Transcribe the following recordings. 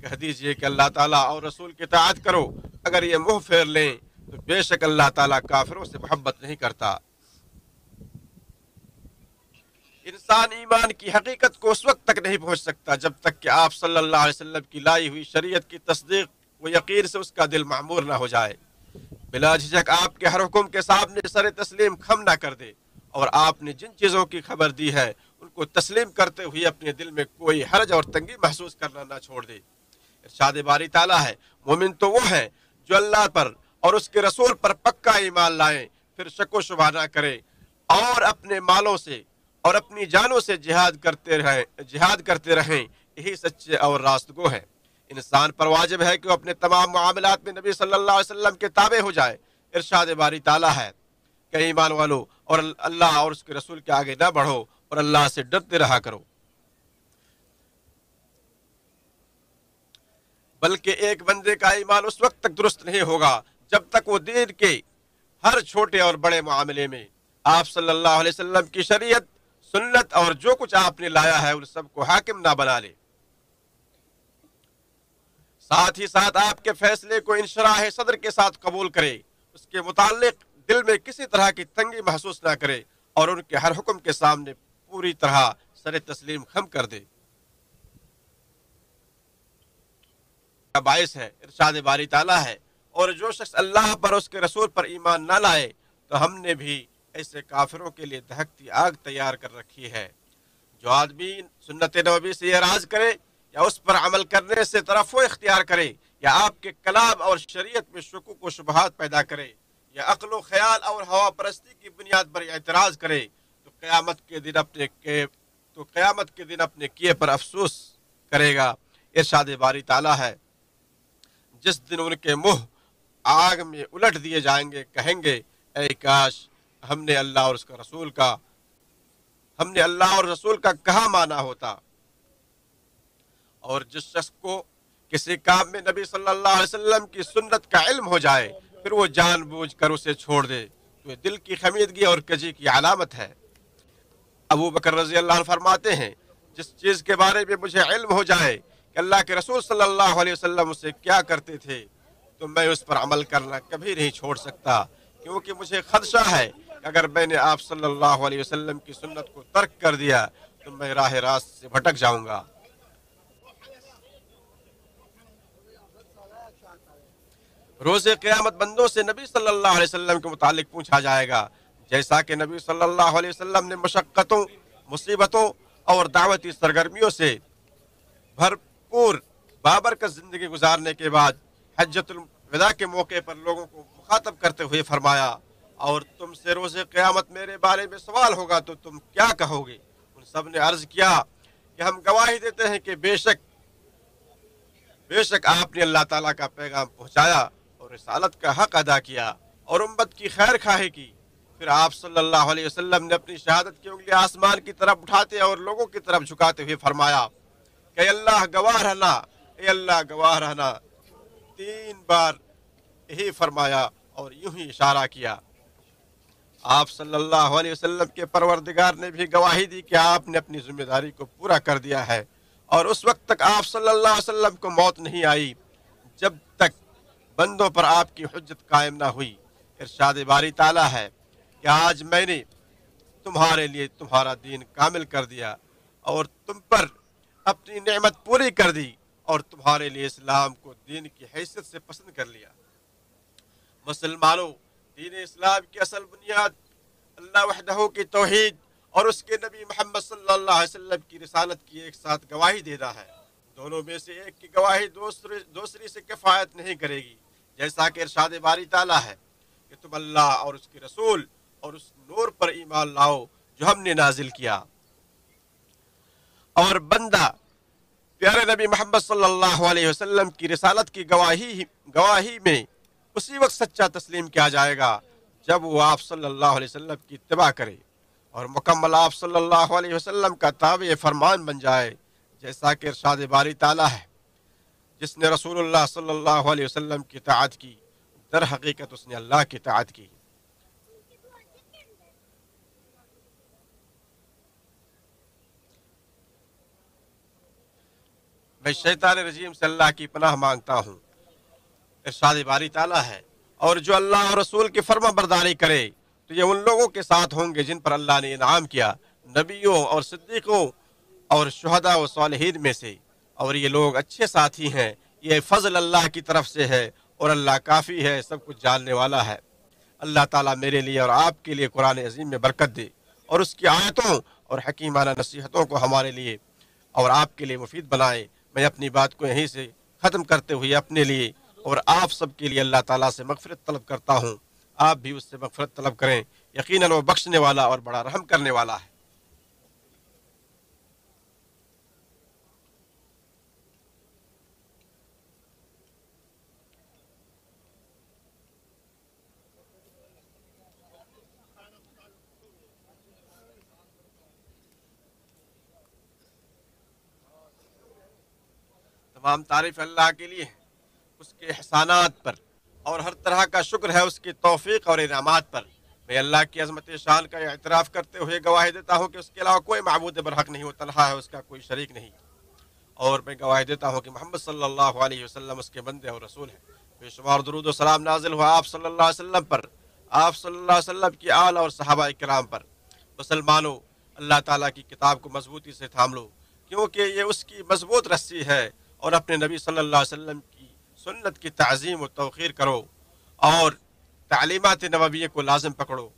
کہہ دیجئے کہ اللہ تعالیٰ اور رسول کی اطاعت کرو، اگر یہ منہ پھیر لیں تو بے شک اللہ تعالیٰ کافروں سے محبت نہیں کرتا۔ انسان ایمان کی حقیقت کو اس وقت تک نہیں پہنچ سکتا جب تک کہ آپ صلی اللہ علیہ وسلم کی لائی ہوئی شریعت کی تصدیق و یقین سے اس کا دل معمور نہ ہو جائے، بلا جھجک آپ کے ہر حکم کے سامنے سر تسلیم خم نہ کر دے، اور آپ نے جن چیزوں کی خبر دی ہے ان کو تسلیم کرتے ہوئے اپنے دل میں کوئی حرج اور تنگی محسوس کرنا نہ چھوڑ دے۔ ارشاد باری تعالیٰ ہے، مومن تو وہ ہیں جو اللہ پر اور اس کے رسول پر پکا ایمان لائیں، پھر شک و شبہ نہ کرے اور اپنے مالوں سے اور اپنی جانوں سے جہاد کرتے رہیں، یہی سچے اور راست گو ہیں۔ انسان پر واجب ہے کہ وہ اپنے تمام معاملات میں نبی صلی اللہ علیہ وسلم کے تابع ہو جائے۔ ارشاد باری تعالیٰ ہے کہ ایمان والو اور اللہ اور اس کے رسول کے آگے نہ بڑھو اور اللہ سے ڈرتے رہا کرو، بلکہ ایک بندے کا ایمان اس وقت تک درست نہیں ہوگا جب تک وہ دین کے ہر چھوٹے اور بڑے معاملے میں آپ صلی اللہ علیہ وسلم کی شریعت، سنت اور جو کچھ آپ نے لایا ہے ان سب کو حاکم نہ بنا لے، ساتھ ہی ساتھ آپ کے فیصلے کو انشراح صدر کے ساتھ قبول کرے، اس کے متعلق دل میں کسی طرح کی تنگی محسوس نہ کرے اور ان کے ہر حکم کے سامنے پوری طرح سر تسلیم خم کر دے۔ کا باعث ہے، ارشاد باری تعالیٰ ہے، اور جو شخص اللہ پر اس کے رسول پر ایمان نہ لائے تو ہم نے بھی ایسے کافروں کے لیے دہکتی آگ تیار کر رکھی ہے۔ جو آدمی سنت نبوی سے اعراض کرے یا اس پر عمل کرنے سے طرف اختیار کرے یا آپ کے کلام اور شریعت میں شکوک و شبہات پیدا کرے یا عقل و خیال اور ہوا پرستی کی بنیاد پر اعتراض کرے تو قیامت کے دن اپنے کیے پر افسوس کرے گا۔ ارشاد باری تعالیٰ ہے، جس دن ان کے منہ آگ میں الٹ دیے جائیں گے، کہیں گے اے کاش ہم نے اللہ اور رسول کا کہا مانا ہوتا۔ اور جس شخص کو کسی کام میں نبی صلی اللہ علیہ وسلم کی سنت کا علم ہو جائے پھر وہ جان بوجھ کر اسے چھوڑ دے تو یہ دل کی خمیدگی اور کجی کی علامت ہے۔ ابو بکر رضی اللہ عنہ فرماتے ہیں، جس چیز کے بارے میں مجھے علم ہو جائے کہ اللہ کے رسول صلی اللہ علیہ وسلم اسے کیا کرتے تھے تو میں اس پر عمل کرنا کبھی نہیں چھوڑ سکتا، کیونکہ مجھے خدشہ ہے کہ اگر میں نے آپ صلی اللہ علیہ وسلم کی سنت کو ترک کر دیا تو میں راہ راست سے بھٹک جاؤں گا۔ روز قیامت بندوں سے نبی صلی اللہ علیہ وسلم کے متعلق پوچھا جائے گا، جیسا کہ نبی صلی اللہ علیہ وسلم نے مشقتوں، مصیبتوں اور دعوتی سرگرمیوں سے بھرپور بابرکت زندگی گزارنے کے بعد حجۃ الوداع کے موقع پر لوگوں کو مخاطب کرتے ہوئے فرمایا، اور تم سے روز قیامت میرے بارے میں سوال ہوگا تو تم کیا کہو گے؟ ان سب نے عرض کیا کہ ہم گواہی دیتے ہیں کہ بے شک آپ نے اللہ تعالیٰ کا پیغام پہنچایا اور رسالت کا حق ادا کیا اور امت کی خیر خواہی کی۔ پھر آپ صلی اللہ علیہ وسلم نے اپنی شہادت کی انگلی آسمان کی طرف اٹھاتے اور لوگوں کی طرف جھکاتے ہوئے فرمایا کہ اے اللہ گواہ رہنا، اے اللہ گواہ رہنا۔ 3 بار یہی فرمایا اور یوں ہی اشارہ کیا۔ آپ صلی اللہ علیہ وسلم کے پروردگار نے بھی گواہی دی کہ آپ نے اپنی ذمہ داری کو پورا کر دیا ہے، اور اس وقت تک آپ صلی اللہ علیہ وسلم کو موت نہیں آئی جب تک بندوں پر آپ کی حجت قائم نہ ہوئی۔ ارشاد باری تعالیٰ ہے کہ آج میں نے تمہارے لیے تمہارا دین کامل کر دیا اور تم پر اپنی نعمت پوری کر دی اور تمہارے لیے اسلام کو دین کی حیثیت سے پسند کر لیا۔ مسلمانوں، دین اسلام کی اصل بنیاد اللہ وحدہ کی توحید اور اس کے نبی محمد صلی اللہ علیہ وسلم کی رسالت کی ایک ساتھ گواہی دینا ہے۔ دونوں میں سے ایک کی گواہی دوسری سے کفایت نہیں کرے گی، جیسا کہ ارشاد باری تعالیٰ ہے کہ تم اللہ اور اس کے رسول اور اس نور پر ایمان لاؤ جو ہم نے نازل کیا، اور بندہ پیارے نبی محمد صلی اللہ علیہ وسلم کی رسالت کی گواہی میں اسی وقت سچا تسلیم کیا جائے گا جب وہ آپ صلی اللہ علیہ وسلم کی اتباع کرے اور مکمل آپ صلی اللہ علیہ وسلم کا تابع فرمان بن جائے، جیسا کہ ارشاد باری تعالیٰ ہے، جس نے رسول اللہ صلی اللہ علیہ وسلم کی اطاعت کی در حقیقت اس نے اللہ کی اطاعت کی۔ میں شیطان رجیم سے اللہ کی پناہ مانگتا ہوں۔ ارشاد باری تعالیٰ ہے، اور جو اللہ اور رسول کی فرما برداری کرے تو یہ ان لوگوں کے ساتھ ہوں گے جن پر اللہ نے انعام کیا، نبیوں اور صدیقوں اور شہداء و صالحین میں سے، اور یہ لوگ اچھے ساتھی ہیں۔ یہ فضل اللہ کی طرف سے ہے، اور اللہ کافی ہے، سب کچھ جاننے والا ہے۔ اللہ تعالیٰ میرے لیے اور آپ کے لیے قرآن عظیم میں برکت دے، اور اس کی آیتوں اور حکیمانہ نصیحتوں کو ہمارے لیے اور آپ کے لیے مفید بنائے۔ میں اپنی بات کو یہیں سے ختم کرتے ہوئے اپنے لیے اور آپ سب کے لیے اللہ تعالیٰ سے مغفرت طلب کرتا ہوں۔ آپ بھی اس سے مغفرت طلب کریں، یقیناً وہ بخشنے والا اور بڑا رحم کرنے والا ہے۔ تمام تعریف اللہ کے لیے، اس کے احسانات پر، اور ہر طرح کا شکر ہے اس کی توفیق اور انعامات پر۔ میں اللہ کی عظمت شان کا اعتراف کرتے ہوئے گواہی دیتا ہوں کہ اس کے علاوہ کوئی معبود برحق نہیں، وہ تنہا ہے، اس کا کوئی شریک نہیں، اور میں گواہی دیتا ہوں کہ محمد صلی اللہ علیہ وسلم اس کے بندے اور رسول ہیں۔ بے شمار درود و سلام نازل ہوا آپ صلی اللہ علیہ وسلم پر، آپ صلی اللہ علیہ وسلم کی آل اور صحابہ کرام پر۔ مسلمانوں، اللہ تعالیٰ کی کتاب کو مضبوطی سے تھام لو، کیونکہ یہ اس کی مضبوط رسی ہے، اور اپنے نبی صلی اللہ علیہ وسلم کی سنت کی تعظیم و توقیر کرو، اور تعلیمات نبویہ کو لازم پکڑو۔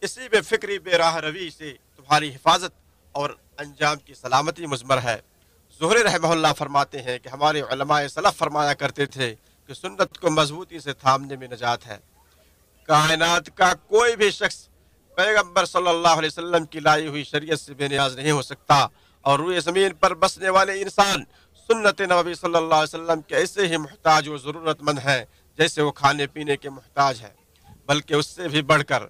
اسی بے فکری بے راہ روی سے تمہاری حفاظت اور انجام کی سلامتی مضمر ہے۔ زہری رحمہ اللہ فرماتے ہیں کہ ہمارے علماء سلف فرمایا کرتے تھے کہ سنت کو مضبوطی سے تھامنے میں نجات ہے۔ کائنات کا کوئی بھی شخص پیغمبر صلی اللہ علیہ وسلم کی لائی ہوئی شریعت سے بے نیاز نہیں ہو سکتا، اور روئے زمین پر بسنے والے انسان سنت نبوی صلی اللہ علیہ وسلم کے ایسے ہی محتاج و ضرورت مند ہیں جیسے وہ کھانے پینے کے محتاج ہے، بلکہ اس سے بھی بڑھ کر۔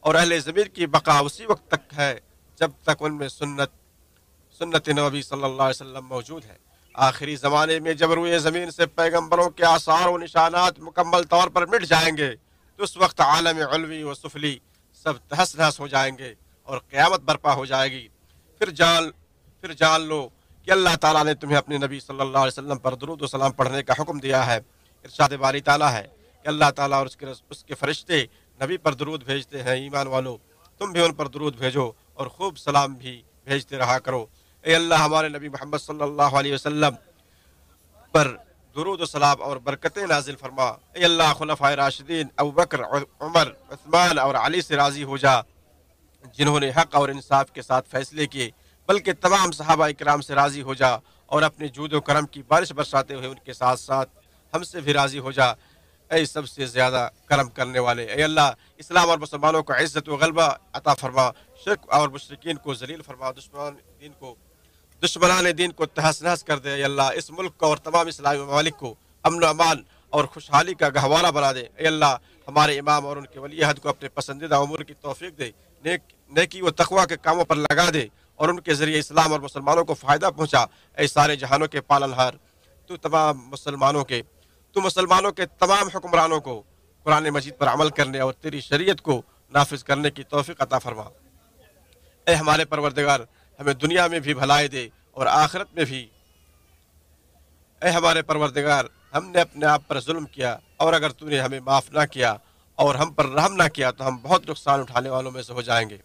اور اہل زمین کی بقا اسی وقت تک ہے جب تک ان میں سنت نبوی صلی اللہ علیہ وسلم موجود ہے۔ آخری زمانے میں جب روئے زمین سے پیغمبروں کے آثار و نشانات مکمل طور پر مٹ جائیں گے تو اس وقت عالم علوی و سفلی سب تہس نہس ہو جائیں گے اور قیامت برپا ہو جائے گی۔ پھر جان لو کہ اللہ تعالیٰ نے تمہیں اپنے نبی صلی اللہ علیہ وسلم پر درود و سلام پڑھنے کا حکم دیا ہے۔ ارشاد باری تعالیٰ ہے کہ اللہ تعالیٰ اور اس کے فرشتے نبی پر درود بھیجتے ہیں۔ ایمان والو، تم بھی ان پر درود بھیجو اور خوب سلام بھی بھیجتے رہا کرو۔ اے اللہ، ہمارے نبی محمد صلی اللہ علیہ وسلم پر درود و سلام اور برکتیں نازل فرما۔ اے اللہ، خلفائے راشدین ابوبکر، عمر، عثمان اور علی سے راضی ہو جا، جنہوں نے حق اور انصاف کے ساتھ فیصلے کیے، بلکہ تمام صحابہ کرام سے راضی ہو جا، اور اپنے جود و کرم کی بارش برساتے ہوئے ان کے ساتھ ساتھ ہم سے بھی راضی ہو جا۔ اے سب سے زیادہ کرم کرنے والے، اے اللہ، اسلام اور مسلمانوں کو عزت و غلبہ عطا فرما، شرک اور مشرکین کو ذلیل فرما، دشمنان دین کو تہس نہس کر دے۔ اے اللہ، اس ملک کو اور تمام اسلامی ممالک کو امن و امان اور خوشحالی کا گہوارہ بنا دے۔ اے اللہ، ہمارے امام اور ان کے ولی عہد کو اپنے پسندیدہ امور کی توفیق دے، نیکی و تقوی کے کاموں پر لگا دے، اور ان کے ذریعے اسلام اور مسلمانوں کو فائدہ پہنچا۔ اے سارے جہانوں کے پالنہار، تو مسلمانوں کے تمام حکمرانوں کو قرآن مجید پر عمل کرنے اور تیری شریعت کو نافذ کرنے کی توفیق عطا فرما۔ اے ہمارے پروردگار، ہمیں دنیا میں بھی بھلائی دے اور آخرت میں بھی۔ اے ہمارے پروردگار، ہم نے اپنے آپ پر ظلم کیا، اور اگر تو نے ہمیں معاف نہ کیا اور ہم پر رحم نہ کیا تو ہم بہت نقصان اٹھانے والوں میں سے ہو جائیں گے۔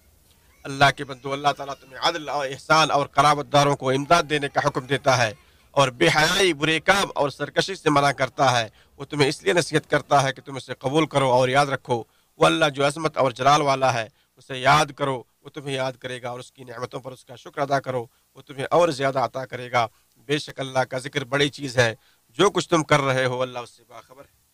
اللہ کے بندو، اللہ تعالیٰ تمہیں عدل اور احسان اور قرابت داروں کو امداد دینے کا حکم دیتا ہے، اور بے حیائی، برے کام اور سرکشی سے منع کرتا ہے۔ وہ تمہیں اس لیے نصیحت کرتا ہے کہ تم اسے قبول کرو اور یاد رکھو، وہ اللہ جو عظمت اور جلال والا ہے، اسے یاد کرو، وہ تمہیں یاد کرے گا، اور اس کی نعمتوں پر اس کا شکر ادا کرو، وہ تمہیں اور زیادہ عطا کرے گا۔ بے شک اللہ کا ذکر بڑی چیز ہے، جو کچھ تم کر رہے ہو اللہ اس سے باخبر ہے۔